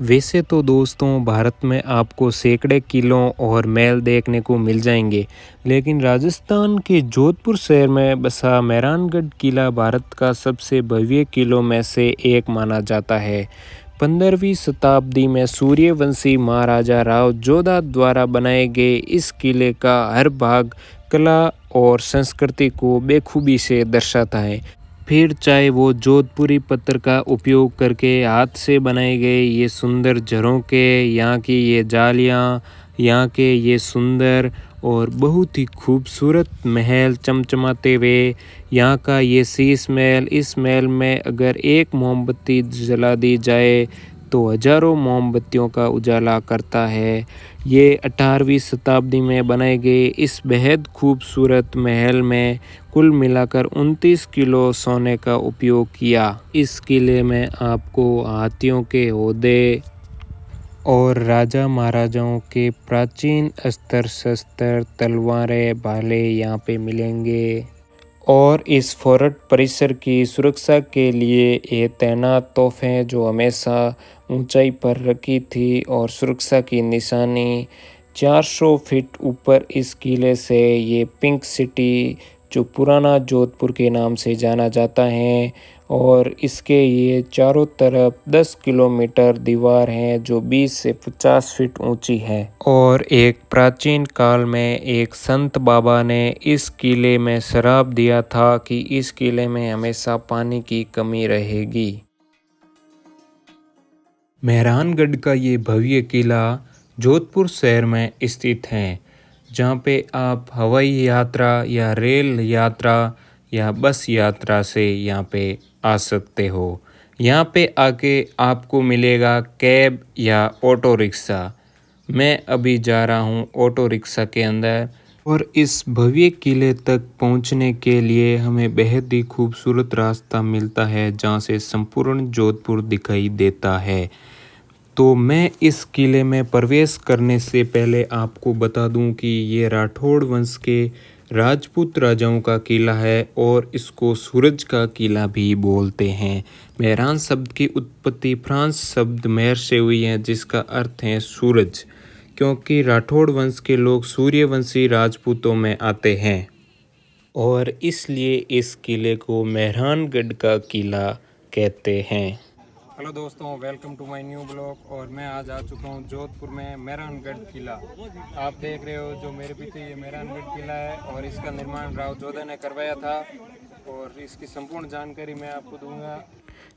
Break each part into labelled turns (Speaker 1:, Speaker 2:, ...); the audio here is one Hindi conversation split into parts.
Speaker 1: वैसे तो दोस्तों भारत में आपको सैकड़े किलों और महल देखने को मिल जाएंगे, लेकिन राजस्थान के जोधपुर शहर में बसा मेहरानगढ़ किला भारत का सबसे भव्य किलों में से एक माना जाता है। 15वीं शताब्दी में सूर्यवंशी महाराजा राव जोधा द्वारा बनाए गए इस किले का हर भाग कला और संस्कृति को बेखूबी से दर्शाता है। फिर चाहे वो जोधपुरी पत्थर का उपयोग करके हाथ से बनाए गए ये सुंदर झरोखे, यहाँ की ये जालियाँ, यहाँ के ये सुंदर और बहुत ही खूबसूरत महल चमचमाते हुए, यहाँ का ये शीश महल। इस महल में अगर एक मोमबत्ती जला दी जाए तो हजारों मोमबत्तियों का उजाला करता है। ये 18वीं शताब्दी में बनाए गए इस बेहद खूबसूरत महल में कुल मिलाकर 29 किलो सोने का उपयोग किया। इस किले में आपको हाथियों के हौदे और राजा महाराजाओं के प्राचीन अस्त्र शस्त्र, तलवारें, भाले यहाँ पे मिलेंगे। और इस फोर्ट परिसर की सुरक्षा के लिए ये तैनात तोपें जो हमेशा ऊंचाई पर रखी थी, और सुरक्षा की निशानी 400 फीट ऊपर इस किले से ये पिंक सिटी जो पुराना जोधपुर के नाम से जाना जाता है, और इसके ये चारों तरफ 10 किलोमीटर दीवार हैं जो 20 से 50 फीट ऊंची है। और एक प्राचीन काल में एक संत बाबा ने इस किले में श्राप दिया था कि इस किले में हमेशा पानी की कमी रहेगी। मेहरानगढ़ का ये भव्य किला जोधपुर शहर में स्थित है, जहाँ पे आप हवाई यात्रा या रेल यात्रा या बस यात्रा से यहाँ पे आ सकते हो। यहाँ पे आके आपको मिलेगा कैब या ऑटो रिक्शा। मैं अभी जा रहा हूँ ऑटो रिक्शा के अंदर। और इस भव्य किले तक पहुँचने के लिए हमें बेहद ही खूबसूरत रास्ता मिलता है, जहाँ से संपूर्ण जोधपुर दिखाई देता है। तो मैं इस किले में प्रवेश करने से पहले आपको बता दूं कि ये राठौड़ वंश के राजपूत राजाओं का किला है, और इसको सूरज का किला भी बोलते हैं। मेहरान शब्द की उत्पत्ति फ्रांस शब्द मेहर से हुई है, जिसका अर्थ है सूरज, क्योंकि राठौड़ वंश के लोग सूर्यवंशी राजपूतों में आते हैं, और इसलिए इस किले को मेहरानगढ़ का किला कहते हैं। हेलो दोस्तों, welcome to my new blog. और मैं आज आ चुका हूँ जोधपुर में मेहरानगढ़ किला। आप देख रहे हो जो मेरे पीछे ये मेहरानगढ़ किला है, और इसका निर्माण राव जोधा ने करवाया था, और इसकी संपूर्ण जानकारी मैं आपको दूंगा।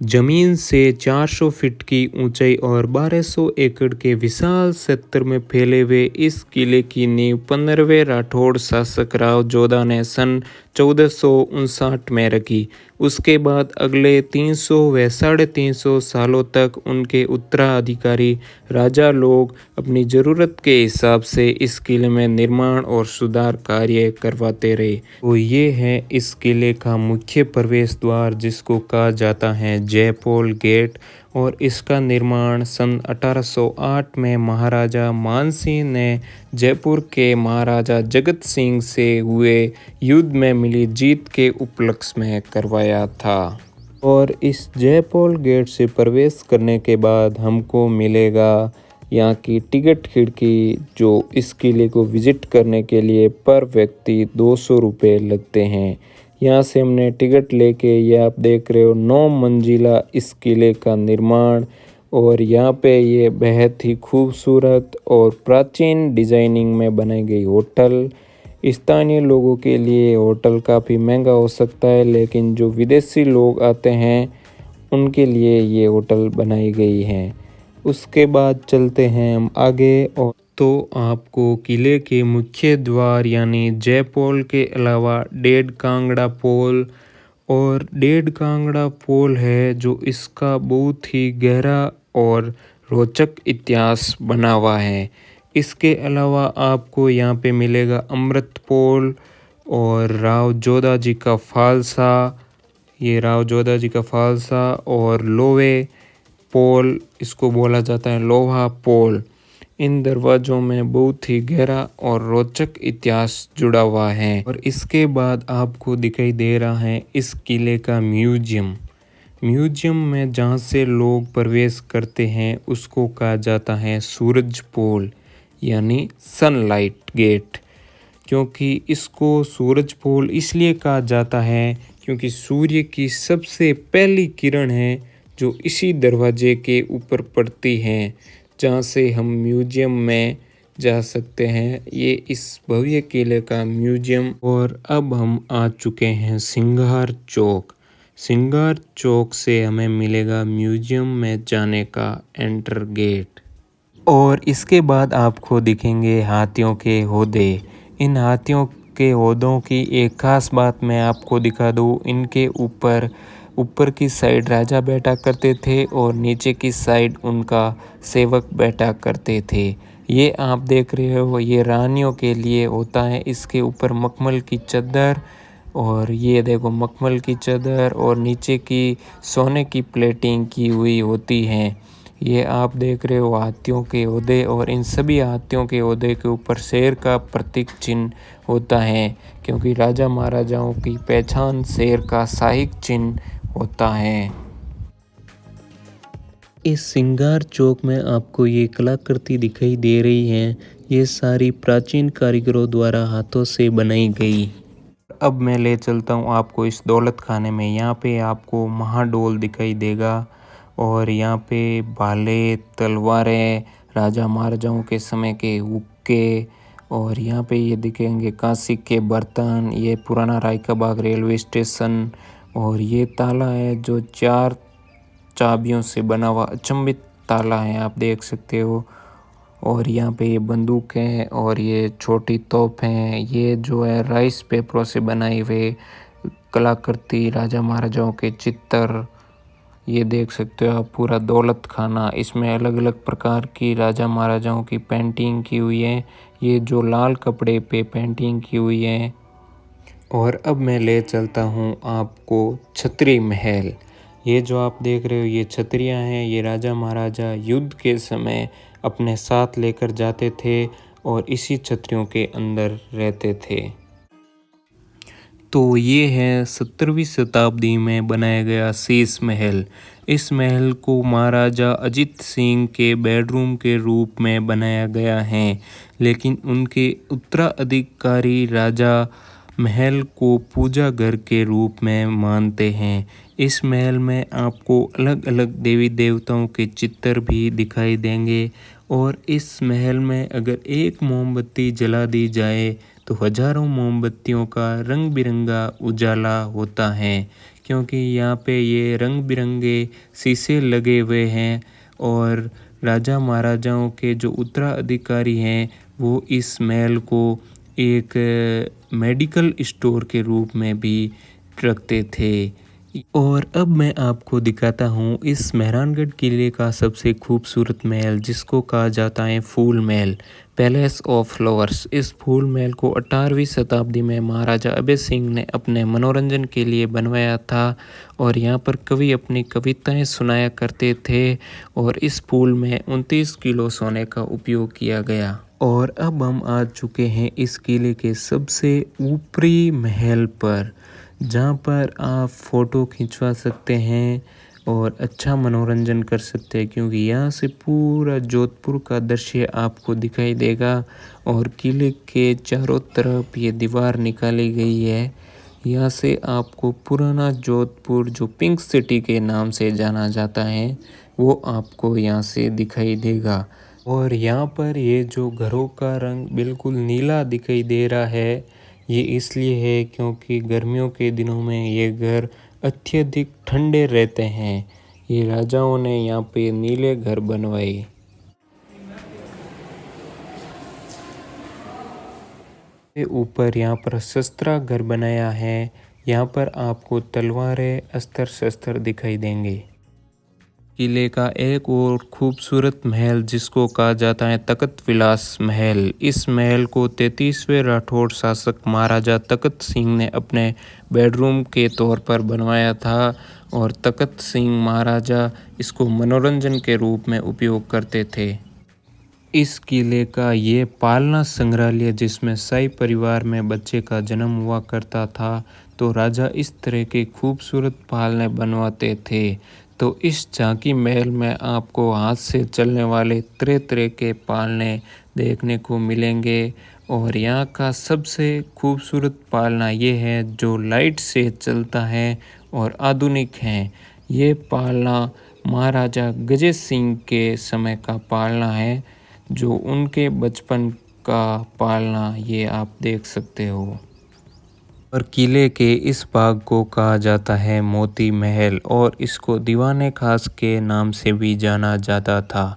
Speaker 1: जमीन से 400 फीट की ऊंचाई और 1200 एकड़ के विशाल क्षेत्र में फैले हुए इस किले की नींव 15वें राठौड़ शासक राव जोधा ने सन 1459 में रखी। उसके बाद अगले 300 व 350 सालों तक उनके उत्तराधिकारी राजा लोग अपनी ज़रूरत के हिसाब से इस किले में निर्माण और सुधार कार्य करवाते रहे। तो ये है इस किले का मुख्य प्रवेश द्वार, जिसको कहा जाता है जयपोल गेट, और इसका निर्माण सन 1808 में महाराजा मानसिंह ने जयपुर के महाराजा जगत सिंह से हुए युद्ध में मिली जीत के उपलक्ष्य में करवाया था। और इस जयपोल गेट से प्रवेश करने के बाद हमको मिलेगा यहाँ की टिकट खिड़की, जो इस किले को विजिट करने के लिए पर व्यक्ति 200 रुपये लगते हैं। यहाँ से हमने टिकट लेके, ये आप देख रहे हो 9 मंजिला इस किले का निर्माण, और यहाँ पे ये बेहद ही खूबसूरत और प्राचीन डिजाइनिंग में बनाई गई होटल। स्थानीय लोगों के लिए होटल काफ़ी महंगा हो सकता है, लेकिन जो विदेशी लोग आते हैं उनके लिए ये होटल बनाई गई है। उसके बाद चलते हैं हम आगे, और तो आपको किले के मुख्य द्वार यानी जयपोल के अलावा डेढ़ कांगड़ा पोल और डेढ़ कांगड़ा पोल है, जो इसका बहुत ही गहरा और रोचक इतिहास बना हुआ है। इसके अलावा आपको यहाँ पे मिलेगा अमृत पोल और राव जोधा जी का फालसा, ये राव जोधा जी का फालसा, और लोहे पोल, इसको बोला जाता है लोहा पोल। इन दरवाज़ों में बहुत ही गहरा और रोचक इतिहास जुड़ा हुआ है। और इसके बाद आपको दिखाई दे रहा है इस किले का म्यूजियम। म्यूजियम में जहाँ से लोग प्रवेश करते हैं उसको कहा जाता है सूरज पोल यानी सनलाइट गेट। क्योंकि इसको सूरज पोल इसलिए कहा जाता है क्योंकि सूर्य की सबसे पहली किरण है जो इसी दरवाजे के ऊपर पड़ती है, जहाँ से हम म्यूजियम में जा सकते हैं। ये इस भव्य किले का म्यूजियम। और अब हम आ चुके हैं सिंगार चौक। सिंगार चौक से हमें मिलेगा म्यूजियम में जाने का एंटर गेट। और इसके बाद आपको दिखेंगे हाथियों के हौदे। इन हाथियों के हौदों की एक खास बात मैं आपको दिखा दूँ। इनके ऊपर की साइड राजा बैठा करते थे और नीचे की साइड उनका सेवक बैठा करते थे। ये आप देख रहे हो, ये रानियों के लिए होता है। इसके ऊपर मखमल की चादर, और ये देखो मखमल की चादर और नीचे की सोने की प्लेटिंग की हुई होती है। ये आप देख रहे हो हाथियों के ओहदे, और इन सभी हाथियों के ओहदे के ऊपर शेर का प्रतीक चिन्ह होता है, क्योंकि राजा महाराजाओं की पहचान शेर का शाही चिन्ह होता है। इस सिंगार चौक में आपको ये कलाकृति दिखाई दे रही है, ये सारी प्राचीन कारीगरों द्वारा हाथों से बनाई गई। अब मैं ले चलता हूँ आपको इस दौलत खाने में। यहाँ पे आपको महाडोल दिखाई देगा, और यहाँ पे भाले, तलवारें, राजा महाराजाओं के समय के हुक्के, और यहाँ पे ये दिखेंगे कांसे के बर्तन। ये पुराना राय का बाग रेलवे स्टेशन, और ये ताला है जो 4 चाबियों से बना हुआ अचंभित ताला है, आप देख सकते हो। और यहाँ पे ये बंदूक है और ये छोटी तोप हैं। ये जो है राइस पेपरों से बनाई हुई कलाकृति, राजा महाराजाओं के चित्र, ये देख सकते हो आप। पूरा दौलत खाना, इसमें अलग अलग प्रकार की राजा महाराजाओं की पेंटिंग की हुई है। ये जो लाल कपड़े पे पेंटिंग की हुई है। और अब मैं ले चलता हूँ आपको छतरी महल। ये जो आप देख रहे हो ये छतरियाँ हैं, ये राजा महाराजा युद्ध के समय अपने साथ लेकर जाते थे और इसी छतरियों के अंदर रहते थे। तो ये है 17वीं शताब्दी में बनाया गया शीश महल। इस महल को महाराजा अजित सिंह के बेडरूम के रूप में बनाया गया है, लेकिन उनके उत्तराधिकारी राजा महल को पूजा घर के रूप में मानते हैं। इस महल में आपको अलग अलग देवी देवताओं के चित्र भी दिखाई देंगे, और इस महल में अगर एक मोमबत्ती जला दी जाए तो हजारों मोमबत्तियों का रंग बिरंगा उजाला होता है, क्योंकि यहाँ पे ये रंग बिरंगे शीशे लगे हुए हैं। और राजा महाराजाओं के जो उत्तराधिकारी हैं वो इस महल को एक मेडिकल स्टोर के रूप में भी रखते थे। और अब मैं आपको दिखाता हूँ इस मेहरानगढ़ किले का सबसे खूबसूरत महल, जिसको कहा जाता है फूल महल, पैलेस ऑफ फ्लावर्स। इस फूल महल को 18वीं शताब्दी में महाराजा अभय सिंह ने अपने मनोरंजन के लिए बनवाया था, और यहाँ पर कवि अपनी कविताएं सुनाया करते थे। और इस फूल में 29 किलो सोने का उपयोग किया गया। और अब हम आ चुके हैं इस किले के सबसे ऊपरी महल पर, जहाँ पर आप फ़ोटो खिंचवा सकते हैं और अच्छा मनोरंजन कर सकते हैं, क्योंकि यहाँ से पूरा जोधपुर का दृश्य आपको दिखाई देगा। और किले के चारों तरफ ये दीवार निकाली गई है। यहाँ से आपको पुराना जोधपुर, जो पिंक सिटी के नाम से जाना जाता है, वो आपको यहाँ से दिखाई देगा। और यहाँ पर ये जो घरों का रंग बिल्कुल नीला दिखाई दे रहा है, ये इसलिए है क्योंकि गर्मियों के दिनों में ये घर अत्यधिक ठंडे रहते हैं। ये राजाओं ने यहाँ पे नीले घर बनवाए। ऊपर यहाँ पर शस्त्रागार बनाया है। यहाँ पर आपको तलवारें, अस्त्र शस्त्र दिखाई देंगे। किले का एक और खूबसूरत महल जिसको कहा जाता है तख्त विलास महल। इस महल को 33वें राठौड़ शासक महाराजा तख्त सिंह ने अपने बेडरूम के तौर पर बनवाया था, और तख्त सिंह महाराजा इसको मनोरंजन के रूप में उपयोग करते थे। इस किले का ये पालना संग्रहालय, जिसमें शाही परिवार में बच्चे का जन्म हुआ करता था, तो राजा इस तरह के खूबसूरत पालने बनवाते थे। तो इस झांकी महल में आपको हाथ से चलने वाले तरह तरह के पालने देखने को मिलेंगे और यहाँ का सबसे खूबसूरत पालना ये है जो लाइट से चलता है और आधुनिक है। ये पालना महाराजा गजेंद्र सिंह के समय का पालना है, जो उनके बचपन का पालना ये आप देख सकते हो। और किले के इस भाग को कहा जाता है मोती महल और इसको दीवाने खास के नाम से भी जाना जाता था।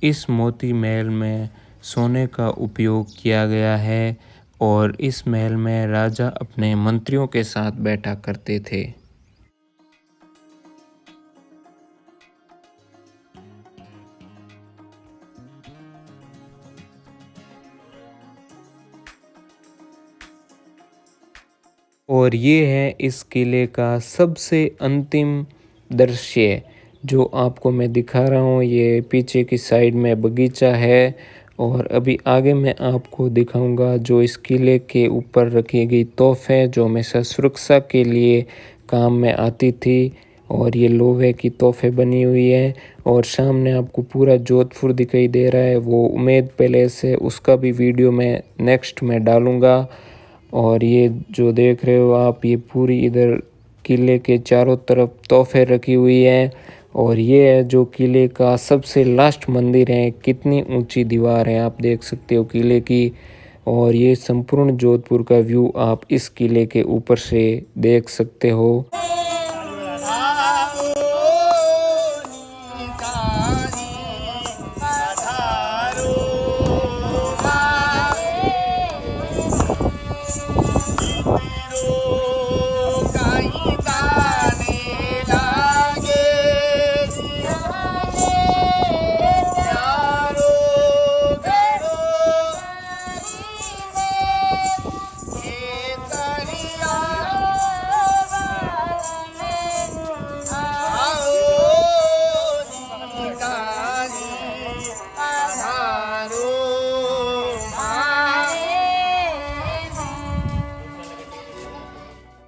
Speaker 1: इस मोती महल में सोने का उपयोग किया गया है और इस महल में राजा अपने मंत्रियों के साथ बैठा करते थे। और ये है इस किले का सबसे अंतिम दृश्य जो आपको मैं दिखा रहा हूँ। ये पीछे की साइड में बगीचा है और अभी आगे मैं आपको दिखाऊंगा जो इस किले के ऊपर रखी गई तोहफे जो हमेशा सुरक्षा के लिए काम में आती थी। और ये लोहे की तोहफे बनी हुई है और सामने आपको पूरा जोधपुर दिखाई दे रहा है, वो उम्मेद पैलेस है, उसका भी वीडियो मैं नेक्स्ट में डालूंगा। और ये जो देख रहे हो आप, ये पूरी इधर किले के चारों तरफ तोहफे रखी हुई है। और ये है जो किले का सबसे लास्ट मंदिर है। कितनी ऊंची दीवार है आप देख सकते हो किले की। और ये संपूर्ण जोधपुर का व्यू आप इस किले के ऊपर से देख सकते हो।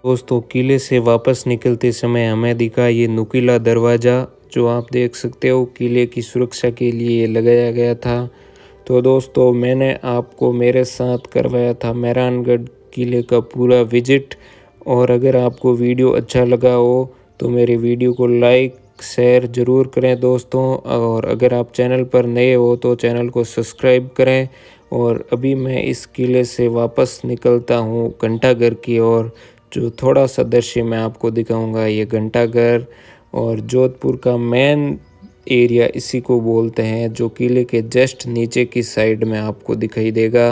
Speaker 1: दोस्तों किले से वापस निकलते समय हमें दिखा ये नुकीला दरवाज़ा जो आप देख सकते हो किले की सुरक्षा के लिए लगाया गया था। तो दोस्तों मैंने आपको मेरे साथ करवाया था मेहरानगढ़ किले का पूरा विजिट। और अगर आपको वीडियो अच्छा लगा हो तो मेरे वीडियो को लाइक शेयर ज़रूर करें दोस्तों। और अगर आप चैनल पर नए हो तो चैनल को सब्सक्राइब करें। और अभी मैं इस किले से वापस निकलता हूँ घंटाघर की ओर। जो थोड़ा सा दृश्य मैं आपको दिखाऊंगा, ये घंटाघर और जोधपुर का मेन एरिया इसी को बोलते हैं, जो किले के जस्ट नीचे की साइड में आपको दिखाई देगा।